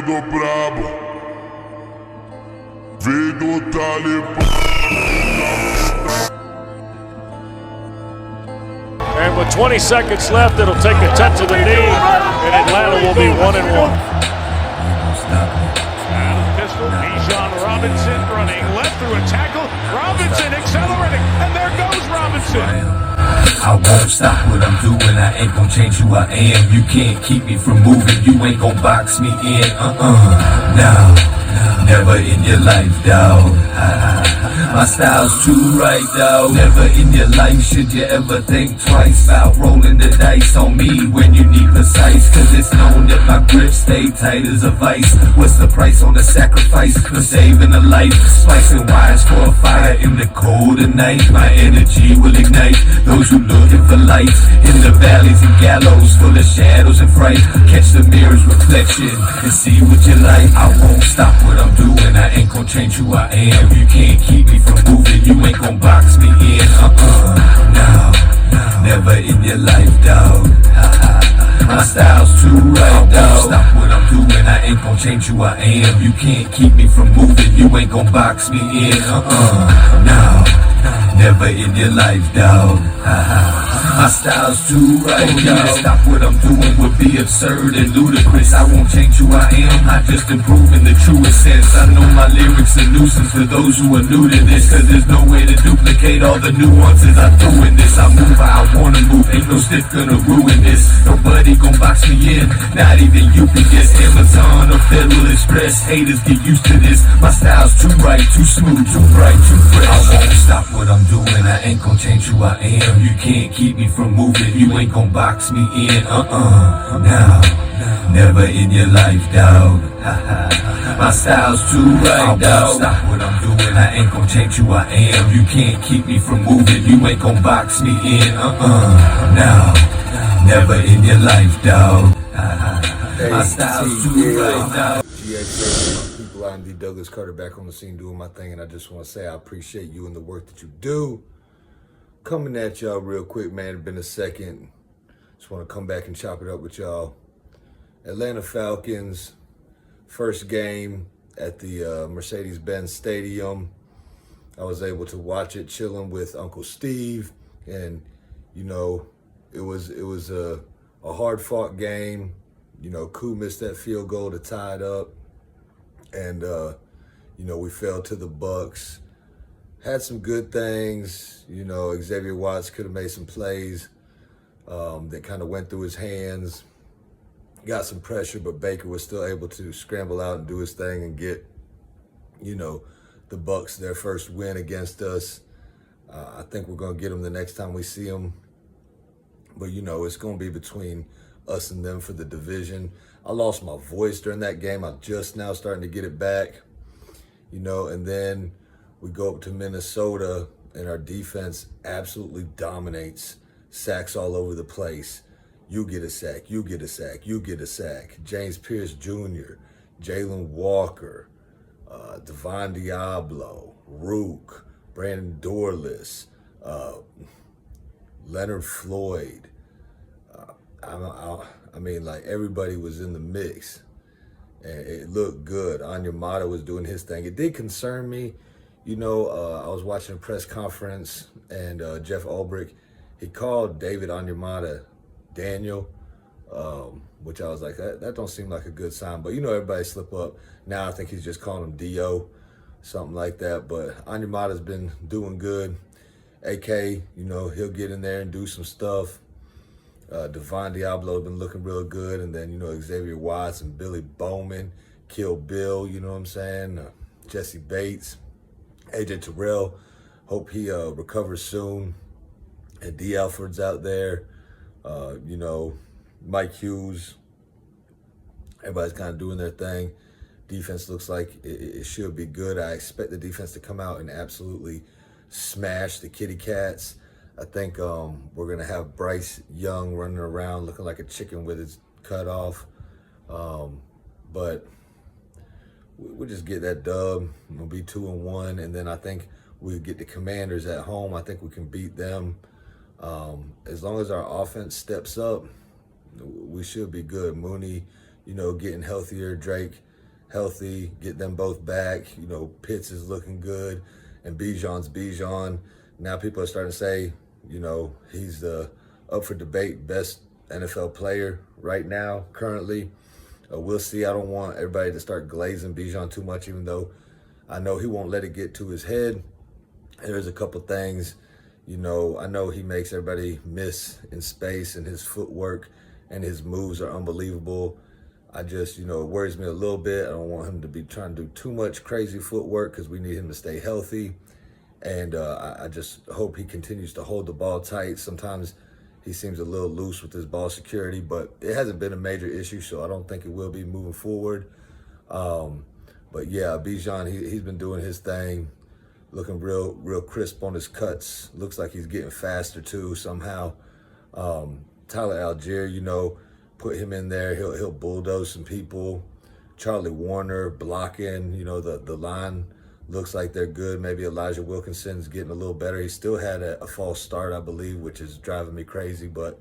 vedo brabo, vedo tale. And with 20 seconds left, it'll take a touch of the knee, and Atlanta will be 1-1. Out of the pistol, Bijan Robinson running left through a tackle. Robinson accelerating, and there goes Robinson. I won't stop what I'm doing, I ain't gon' change who I am. You can't keep me from moving, you ain't gon' box me in. No, never in your life, dawg. My style's too right, dawg. Never in your life should you ever think twice about rolling the dice on me when you need precise. Cause it's known that my grip stay tight as a vice. What's the price on the sacrifice for saving a life? Spicing wines for a fire in the cold of night. My energy will ignite those who looking for light. In the valleys and gallows full of shadows and fright. Catch the mirror's reflection and see what you like. I won't stop what I'm doing, I ain't gon' change who I am. You can't keep me from moving, you ain't gon' box me in. No, never in your life, dawg. My style's too right, dawg. Stop what I'm doing, I ain't gon' change who I am. You can't keep me from moving, you ain't gon' box me in. No, never in your life, dawg. My style's too right, dawg. Stop what I'm doing would be absurd and ludicrous. I won't change who I am, I just improve in the truest sense. I know my lyrics are nuisance for those who are new to this, cause there's no way to duplicate all the nuances I do in this. I move how I wanna move, ain't no stiff gonna ruin this. Nobody gon' box me in, not even UPS, Amazon or Federal Express. Haters get used to this, my style's too right, too smooth, too bright, too fresh. I won't stop what I'm doing, I ain't gon' change who I am. You can't keep me from moving, you ain't gon' box me in. No, never in your life, dawg. My style's too right, dawg. Stop what I'm doing, I ain't gon' change who I am. You can't keep me from moving, you ain't gon' box me in. No, never in your life, dawg. My style's too right, dawg. ATL.GA.FAITHFUL, people, I'm D. Douglas Carter, back on the scene doing my thing, and I just want to say I appreciate you and the work that you do. Coming at y'all real quick, man. It's been a second. Just want to come back and chop it up with y'all. Atlanta Falcons, first game at the Mercedes-Benz Stadium. I was able to watch it chilling with Uncle Steve, and you know, it was a hard-fought game. You know, Koo missed that field goal to tie it up, and you know, we fell to the Bucks. Had some good things, you know. Xavier Watts could have made some plays that kind of went through his hands. Got some pressure, but Baker was still able to scramble out and do his thing and get, you know, the Bucks their first win against us. I think we're going to get them the next time we see them. But, you know, it's going to be between us and them for the division. I lost my voice during that game. I'm just now starting to get it back, you know, and then we go up to Minnesota, and our defense absolutely dominates. Sacks all over the place. You get a sack, you get a sack, you get a sack. James Pierce Jr., Jalen Walker, Devon Diablo, Rook, Brandon Dorless, Leonard Floyd. I mean, like, everybody was in the mix, and it looked good. Onyemata was doing his thing. It did concern me. You know, I was watching a press conference, and Jeff Ulbrich, he called David Onyemata Daniel, which I was like, that don't seem like a good sign. But, you know, everybody slip up. Now I think he's just calling him D.O., something like that. But Onyemata's been doing good. AK, you know, he'll get in there and do some stuff. Devon Diablo has been looking real good. And then, you know, Xavier Watts and Billy Bowman, Kill Bill, you know what I'm saying? Jesse Bates. AJ Terrell, hope he recovers soon. And D. Alford's out there. You know, Mike Hughes. Everybody's kind of doing their thing. Defense looks like it should be good. I expect the defense to come out and absolutely smash the Kitty Cats. I think we're going to have Bryce Young running around looking like a chicken with his cut off. But we'll just get that dub. We'll be 2-1, and then I think we'll get the Commanders at home. I think we can beat them. As long as our offense steps up, we should be good. Mooney, you know, getting healthier. Drake healthy, get them both back. You know, Pitts is looking good, and Bijan's Bijan. Now people are starting to say, you know, he's the up for debate best NFL player right now, currently. We'll see. I don't want everybody to start glazing Bijan too much, even though I know he won't let it get to his head. And there's a couple things, you know, I know he makes everybody miss in space, and his footwork and his moves are unbelievable. I just, you know, it worries me a little bit. I don't want him to be trying to do too much crazy footwork because we need him to stay healthy. And I just hope he continues to hold the ball tight. Sometimes he seems a little loose with his ball security, but it hasn't been a major issue, so I don't think it will be moving forward. But yeah, Bijan, he's been doing his thing, looking real crisp on his cuts. Looks like he's getting faster too somehow. Tyler Algier, you know, put him in there. He'll bulldoze some people. Charlie Warner blocking, you know, the line looks like they're good. Maybe Elijah Wilkinson's getting a little better. He still had a false start, I believe, which is driving me crazy. But,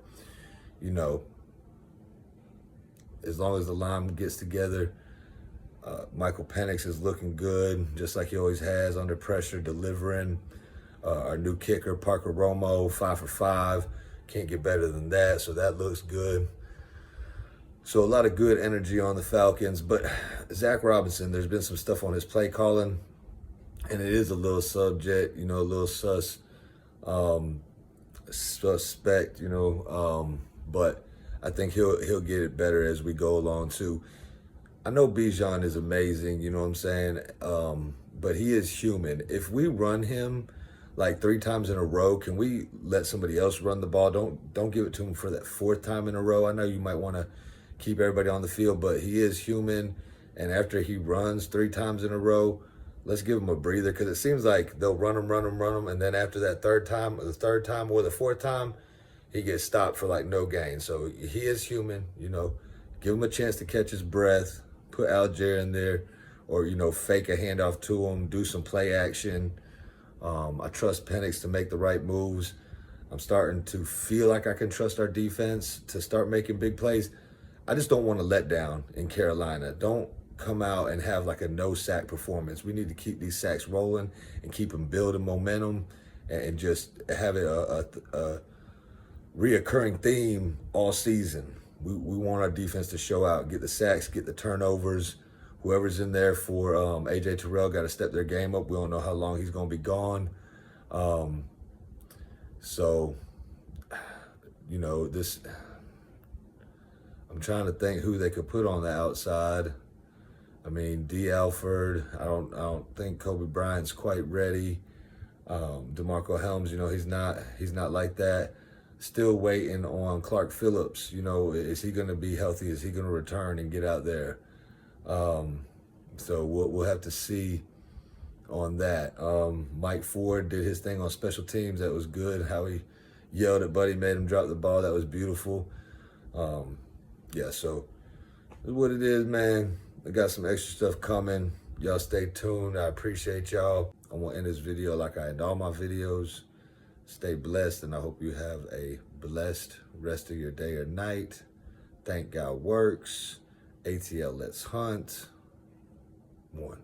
you know, as long as the line gets together, Michael Penix is looking good, just like he always has, under pressure, delivering. Our new kicker, Parker Romo, 5 for 5. Can't get better than that, so that looks good. So a lot of good energy on the Falcons. But Zach Robinson, there's been some stuff on his play calling, and it is a little subject, you know, a little suspect, you know, but I think he'll get it better as we go along too. I know Bijan is amazing, you know what I'm saying, but he is human. If we run him like 3 times in a row, can we let somebody else run the ball? Don't give it to him for that 4th time in a row. I know you might want to keep everybody on the field, but he is human, and after he runs 3 times in a row, let's give him a breather, because it seems like they'll run him, and then after that the 3rd time or the 4th time, he gets stopped for like no gain. So he is human, you know. Give him a chance to catch his breath. Put Algier in there, or, you know, fake a handoff to him, do some play action. I trust Penix to make the right moves. I'm starting to feel like I can trust our defense to start making big plays. I just don't want to let down in Carolina. Don't come out and have like a no-sack performance. We need to keep these sacks rolling and keep them building momentum, and just have it a reoccurring theme all season. We want our defense to show out, get the sacks, get the turnovers. Whoever's in there for A.J. Terrell got to step their game up. We don't know how long he's going to be gone. So, you know, I'm trying to think who they could put on the outside. I mean, D. Alford, I don't think Kobe Bryant's quite ready. DeMarco Helms, you know, he's not like that. Still waiting on Clark Phillips. You know, is he going to be healthy? Is he going to return and get out there? So we'll have to see on that. Mike Ford did his thing on special teams. That was good. How he yelled at Buddy, made him drop the ball. That was beautiful. Yeah, so that's what it is, man. I got some extra stuff coming. Y'all stay tuned. I appreciate y'all. I'm going to end this video like I end all my videos. Stay blessed, and I hope you have a blessed rest of your day or night. Thank God works. ATL, let's hunt. 1.